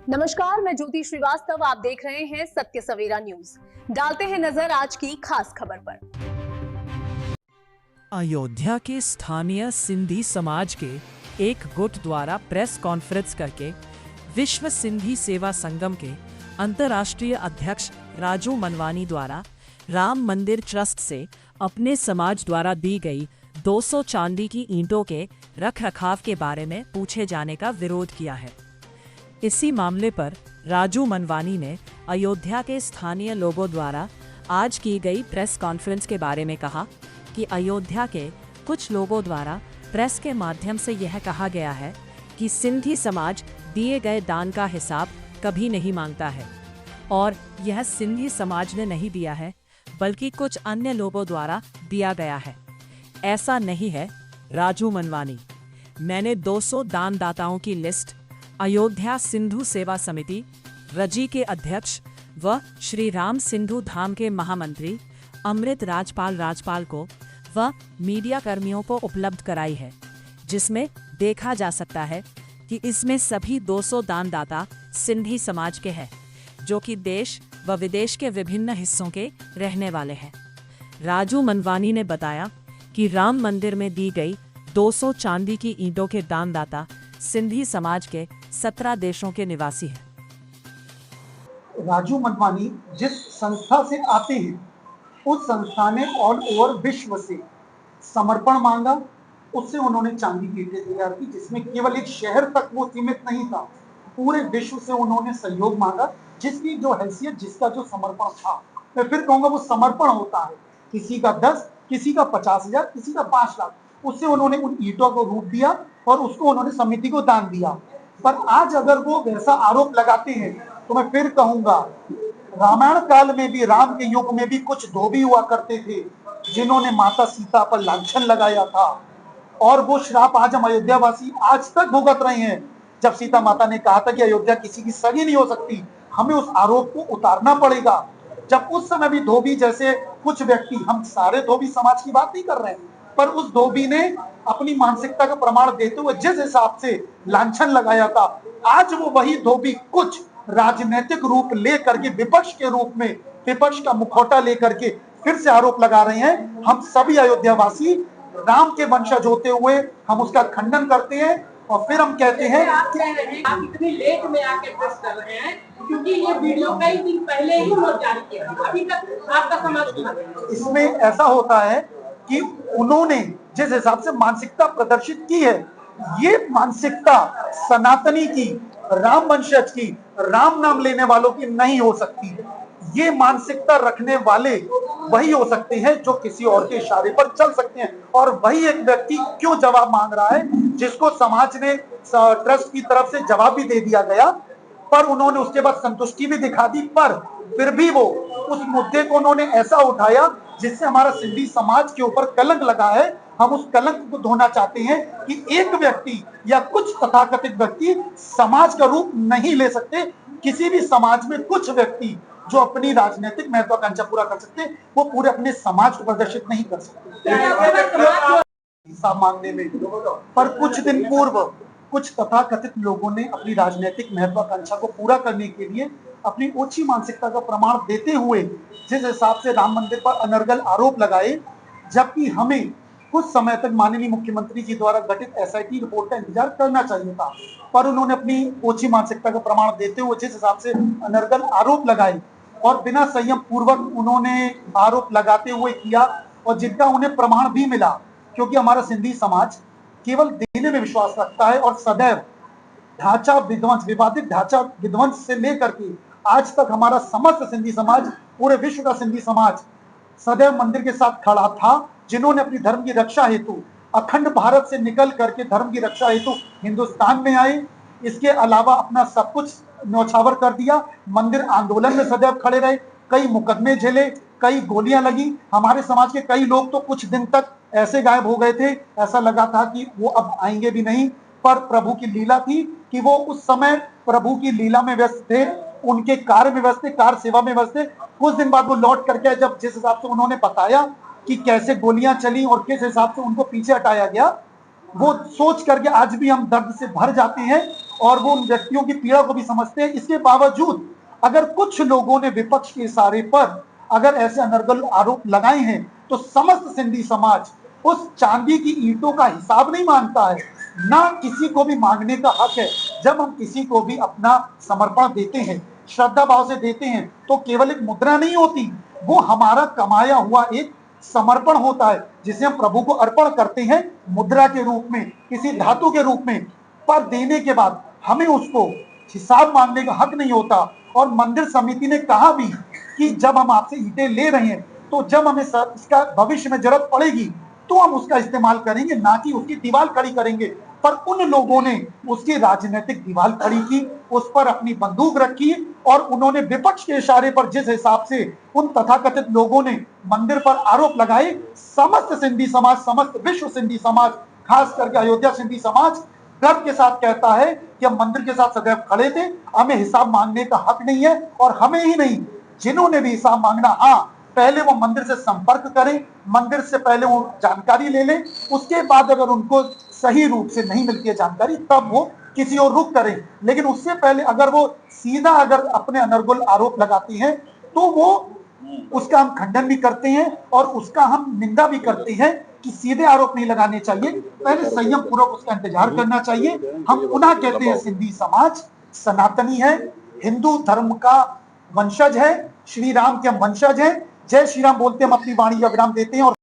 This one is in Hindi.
नमस्कार, मैं ज्योति श्रीवास्तव। आप देख रहे हैं सत्य सवेरा न्यूज। डालते हैं नजर आज की खास खबर पर। अयोध्या के स्थानीय सिंधी समाज के एक गुट द्वारा प्रेस कॉन्फ्रेंस करके विश्व सिंधी सेवा संगम के अंतर्राष्ट्रीय अध्यक्ष राजू मनवानी द्वारा राम मंदिर ट्रस्ट से अपने समाज द्वारा दी गई 200 चांदी की ईंटों के रखरखाव के बारे में पूछे जाने का विरोध किया है। इसी मामले पर राजू मनवानी ने अयोध्या के स्थानीय लोगों द्वारा आज की गई प्रेस कॉन्फ्रेंस के बारे में कहा कि अयोध्या के कुछ लोगों द्वारा प्रेस के माध्यम से यह कहा गया है कि सिंधी समाज दिए गए दान का हिसाब कभी नहीं मांगता है और यह सिंधी समाज ने नहीं दिया है बल्कि कुछ अन्य लोगों द्वारा दिया गया है। ऐसा नहीं है राजू मनवानी। मैंने 200 दानदाताओं की लिस्ट अयोध्या सिंधु सेवा समिति रजी के अध्यक्ष व श्री राम सिंधु धाम के महामंत्री अमृत राजपाल को व मीडिया कर्मियों को उपलब्ध कराई है, जिसमें देखा जा सकता है कि इसमें सभी 200 दानदाता सिंधी समाज के हैं, जो कि देश व विदेश के विभिन्न हिस्सों के रहने वाले हैं। राजू मनवानी ने बताया कि राम मंदिर में दी गई 200 चांदी की ईंटों के दानदाता सिंधी समाज के 17 देशों के निवासी हैं। राजू मनवानी जिस संस्था से आते हैं उस संस्था ने ऑल ओवर विश्व से समर्पण मांगा, उससे उन्होंने चांदी की ईंटें तैयार की, जिसमें केवल एक शहर तक वो सीमित नहीं था, पूरे विश्व से उन्होंने सहयोग मांगा, जिसकी जो हैसियत, जिसका जो समर्पण था। मैं फिर कहूंगा वो समर्पण होता है, किसी का 10, किसी का 50,000, किसी का 5 लाख, उससे उन्होंने उन ईंटों को रूप दिया और उसको उन्होंने समिति को दान दिया। पर आज अगर वो वैसा आरोप लगाते हैं तो मैं फिर कहूंगा, रामायण काल में भी, राम के युग में भी कुछ धोबी हुआ करते थे जिन्होंने माता सीता पर लांछन लगाया था, और वो श्राप आज हम अयोध्या वासी आज तक भुगत रहे हैं। जब सीता माता ने कहा था कि अयोध्या किसी की सगी नहीं हो सकती, हमें उस आरोप को उतारना पड़ेगा। जब उस समय भी धोबी जैसे कुछ व्यक्ति, हम सारे धोबी समाज की बात नहीं कर रहे हैं, पर उस धोबी ने अपनी मानसिकता का प्रमाण देते हुए जिस हिसाब से लांछन लगाया था, आज वो वही धोबी कुछ राजनीतिक रूप लेकर के, विपक्ष के रूप में, विपक्ष का मुखौटा लेकर के फिर से आरोप लगा रहे हैं। हम सभी अयोध्यावासी राम के वंशज होते हुए हम उसका खंडन करते हैं और फिर हम कहते हैं आप इतनी लेट में आके प्रेस कर रहे हैं, क्योंकि ये वीडियो कई दिन पहले ही लोग जारी किया, अभी तक आपका समाज। इसमें ऐसा होता है कि उन्होंने जिस हिसाब से मानसिकता प्रदर्शित की है, ये मानसिकता सनातनी की, राम वंशज की, राम नाम लेने वालों की नहीं हो सकती। ये मानसिकता रखने वाले वही हो सकते हैं जो किसी और के इशारे पर चल सकते हैं, और वही एक व्यक्ति क्यों जवाब मांग रहा है, जिसको समाज ने ट्रस्ट की तरफ से जवाब भी दे दिया गया, पर उन्होंने उसके बाद संतुष्टि भी दिखा दी, पर फिर भी वो उस मुद्दे को उन्होंने ऐसा उठाया जिससे हमारा सिंधी समाज के ऊपर कलंक लगा है। हम उस कलंक को धोना चाहते हैं कि एक व्यक्ति या कुछ तथाकथित व्यक्ति समाज का रूप नहीं ले सकते। किसी भी समाज में कुछ व्यक्ति जो अपनी राजनीतिक महत्वाकांक्षा पूरा कर सकते, वो पूरे अपने समाज को प्रदर्शित नहीं कर सकते हिसाब मांगने में। पर कुछ दिन पूर्व कुछ तथाकथित लोगों ने अपनी राजनीतिक महत्वाकांक्षा को पूरा करने के लिए अपनी ओछी मानसिकता का प्रमाण देते हुए जिस हिसाब से राम मंदिर पर अनर्गल आरोप लगाए, जबकि हमें कुछ समय तक माननीय मुख्यमंत्री जी द्वारा गठित एसआईटी रिपोर्ट का इंतजार करना चाहिए था, पर उन्होंने अपनी ओछी मानसिकता का प्रमाण देते हुए जिस हिसाब से अनर्गल आरोप लगाए और बिना संयम पूर्वक उन्होंने आरोप लगाते हुए किया, और जिनका उन्हें प्रमाण भी मिला, क्योंकि हमारा सिंधी समाज केवल देने में विश्वास रखता है और सदैव ढांचा विध्वंस, विवादित ढांचा विध्वंस से लेकर के आज तक हमारा समस्त सिंधी समाज, पूरे विश्व का सिंधी समाज सदैव मंदिर के साथ खड़ा था, जिन्होंने अपनी धर्म की रक्षा हेतु अखंड भारत से निकल करके धर्म की रक्षा हेतु हिंदुस्तान में आए। इसके अलावा अपना सब कुछ न्यौछावर कर दिया, मंदिर आंदोलन में सदैव खड़े रहे, कई मुकदमे झेले, कई गोलियां लगी। हमारे समाज के कई लोग तो कुछ दिन तक ऐसे गायब हो गए थे, ऐसा लगा था कि वो अब आएंगे भी नहीं, पर प्रभु की लीला थी कि वो उस समय प्रभु की लीला में व्यस्त थे, उनके कार्य में व्यस्त थे, कार सेवा में व्यस्त थे। कुछ दिन बाद वो लौट करके जब जिस हिसाब से उन्होंने बताया कि कैसे गोलियां चली और किस हिसाब से उनको पीछे हटाया गया, वो सोच करके आज भी हम दर्द से भर जाते हैं और वो उन व्यक्तियों की पीड़ा को भी समझते हैं। इसके बावजूद अगर कुछ लोगों ने विपक्ष के इशारे पर अगर ऐसे अनर्गल आरोप लगाए हैं, तो समस्त सिंधी समाज उस चांदी की ईंटों का हिसाब नहीं मांगता है, ना किसी को भी मांगने का हक है। जब हम किसी को भी अपना समर्पण देते हैं, श्रद्धा भाव से देते हैं, तो केवल एक मुद्रा नहीं होती, वो हमारा कमाया हुआ एक समर्पण होता है, जिसे हम प्रभु को अर्पण करते हैं मुद्रा के रूप में, किसी धातु के रूप में। पर देने के बाद हमें उसको हिसाब मांगने का हक नहीं होता। और मंदिर समिति ने कहा भी कि जब हम आपसे ईंटें ले रहे हैं, तो जब हमें इसका भविष्य में जरूरत पड़ेगी तो हम उसका इस्तेमाल करेंगे, ना कि उसकी दीवार खड़ी करेंगे। पर उन लोगों ने उसकी राजनीतिक दीवार खड़ी की, उस पर अपनी बंदूक रखी और उन्होंने विपक्ष के इशारे पर जिस हिसाब से उन तथाकथित लोगों ने मंदिर पर आरोप लगाए, समस्त सिंधी समाज, समस्त विश्व सिंधी समाज, खास करके अयोध्या सिंधी समाज गर्व के साथ कहता है कि हम मंदिर के साथ सदैव खड़े थे। हमें हिसाब मांगने का हक नहीं है, और हमें ही नहीं, जिन्होंने भी हिसाब मांगना, हाँ, पहले वो मंदिर से संपर्क करें, मंदिर से पहले वो जानकारी ले लें, उसके बाद अगर उनको सही रूप से नहीं मिलती है जानकारी, तब वो किसी और रुख करें। लेकिन उससे पहले अगर वो सीधा अगर अपने अनर्गल आरोप लगाती हैं, तो वो उसका हम खंडन भी करते हैं और उसका हम निंदा भी करते हैं कि सीधे आरोप नहीं लगाने चाहिए, पहले संयम पूर्वक उसका इंतजार करना चाहिए। हम पुनः कहते हैं, सिंधी समाज सनातनी है, हिंदू धर्म का वंशज है, श्री राम के हम वंशज हैं। जय श्री राम बोलते हम अपनी वाणी का विराम देते हैं और